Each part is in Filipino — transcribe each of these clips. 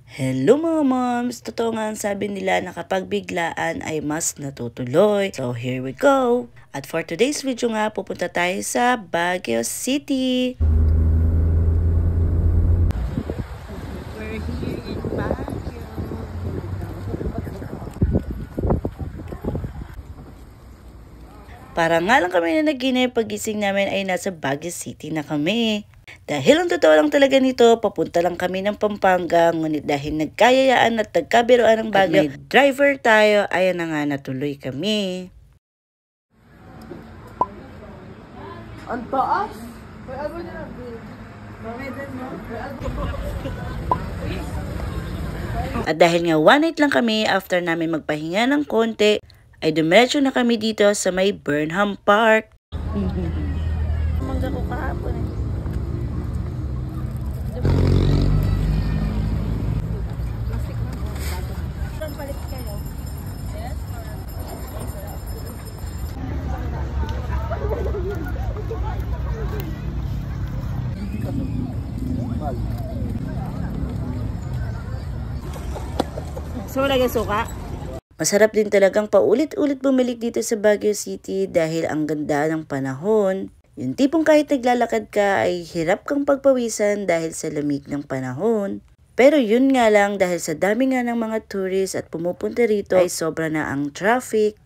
Hello mga moms! Totoo nga ang sabi nila na kapag biglaan ay mas natutuloy. So here we go! At for today's video nga, pupunta tayo sa Baguio City. We're here in Baguio. Para nga lang kami na naginip, pagising namin ay nasa Baguio City na kami. Dahil ang totoo lang talaga nito, papunta lang kami ng Pampanga, ngunit dahil nagkayayaan at nagkabiruan ng Baguio, driver tayo, ayan na nga natuloy kami. Ang taas? At dahil nga one night lang kami, after namin magpahinga ng konti, ay dumiretso na kami dito sa may Burnham Park. Mangga ko kahapon eh. So, lagay suka? Masarap din talagang paulit-ulit bumalik dito sa Baguio City dahil ang ganda ng panahon. Yung tipong kahit naglalakad ka ay hirap kang pagpawisan dahil sa lamig ng panahon. Pero yun nga lang, dahil sa dami nga ng mga tourists at pumupunta rito ay sobra na ang traffic.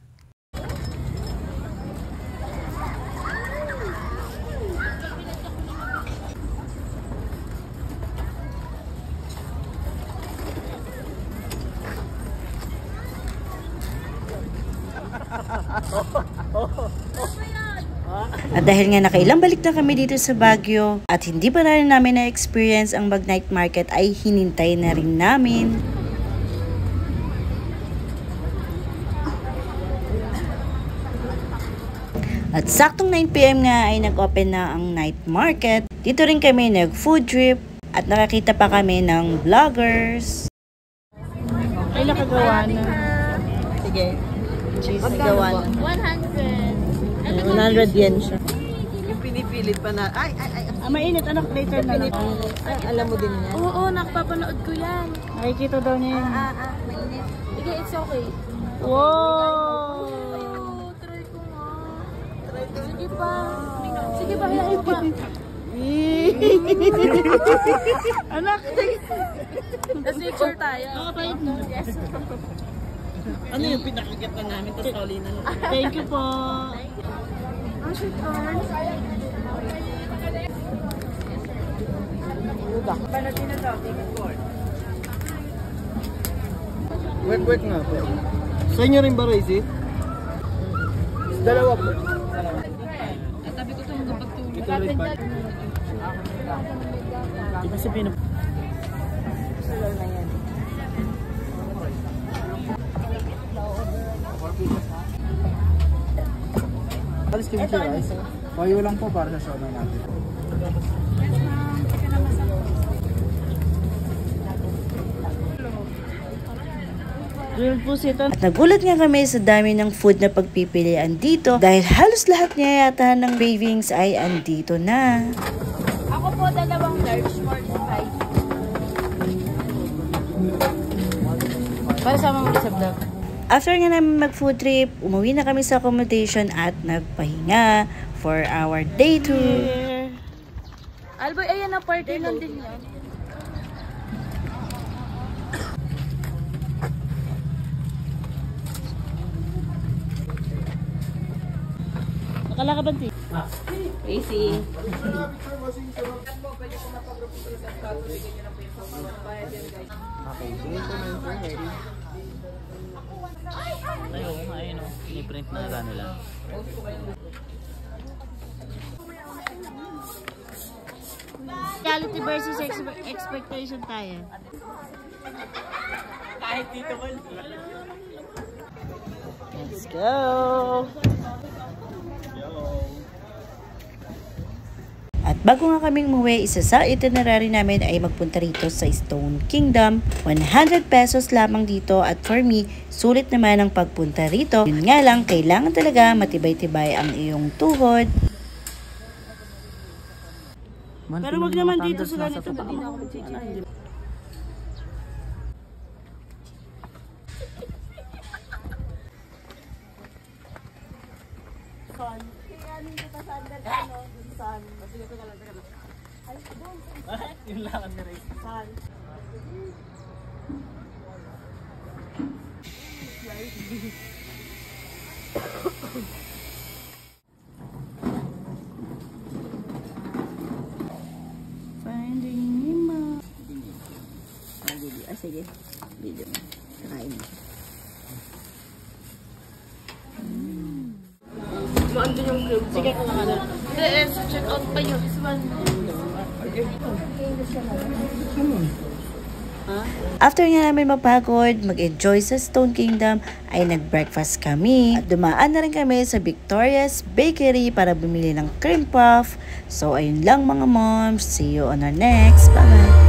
At dahil nga nakailang balik na kami dito sa Baguio at hindi pa rin namin na-experience ang mag-night market ay hinintay na rin namin. At saktong 9 PM nga ay nag-open na ang night market. Dito rin kami nag-food trip at nakakita pa kami ng vloggers. Ay, nakagawa na. Sige. Cheese gawa na. 100 yen siya. Yung pinipilit pa na. Ay. Mainit, anak, later na lang. Ay, alam mo din yan. Oo, nakapapanood ko yan. Nakikita daw niya yun. Mainit. Sige, it's okay. Wow! Try ko nga. Sige pa. Sige pa, hilahin pa. Anak! Let's picture tayo. Yes. Ano yung pinakagatan namin? Tapos kaulinan. Thank you po. Ang shit corn. Wait nga po. Sa inyo rin ba, Raisi? Dalawa po. Tabi ko ito magpagtulog. Ito rin ba? Ibig sabihin na... Alis kimchi rice. Toyo lang po para sa siomai natin. At nagulat nga kami sa dami ng food na pagpipilian dito dahil halos lahat niya yata ng cravings ay andito na. Ako po, 2 large, more than 5. Para sama mo sa vlog. After nga namin mag-food trip, umuwi na kami sa accommodation at nagpahinga for our day tour. Alboy, ayan na, party lang din yan. Nakalakaban din. Crazy. Okay, sige po na yung ready. Ayun o, piniprint na nila. Reality versus expectation tayo. Kahit dito ko. Let's go! At bago nga kaming umuwi, isa sa itinerary namin ay magpunta rito sa Stone Kingdom. 100 pesos lamang dito at for me, sulit naman ang pagpunta rito. Yun nga lang, kailangan talaga matibay-tibay ang iyong tuhod. Pero wag naman dito sila nito. Yun lang ang nire. Finding Nemo. Sige. Video mo. Kakain mo. Sige ko nga na. Check out pa yun. This one. After nga namin mapagod, mag-enjoy sa Stone Kingdom, ay nag-breakfast kami. At dumaan na rin kami sa Victoria's Bakery para bumili ng cream puff. So ayun lang mga moms. See you on our next. Bye-bye!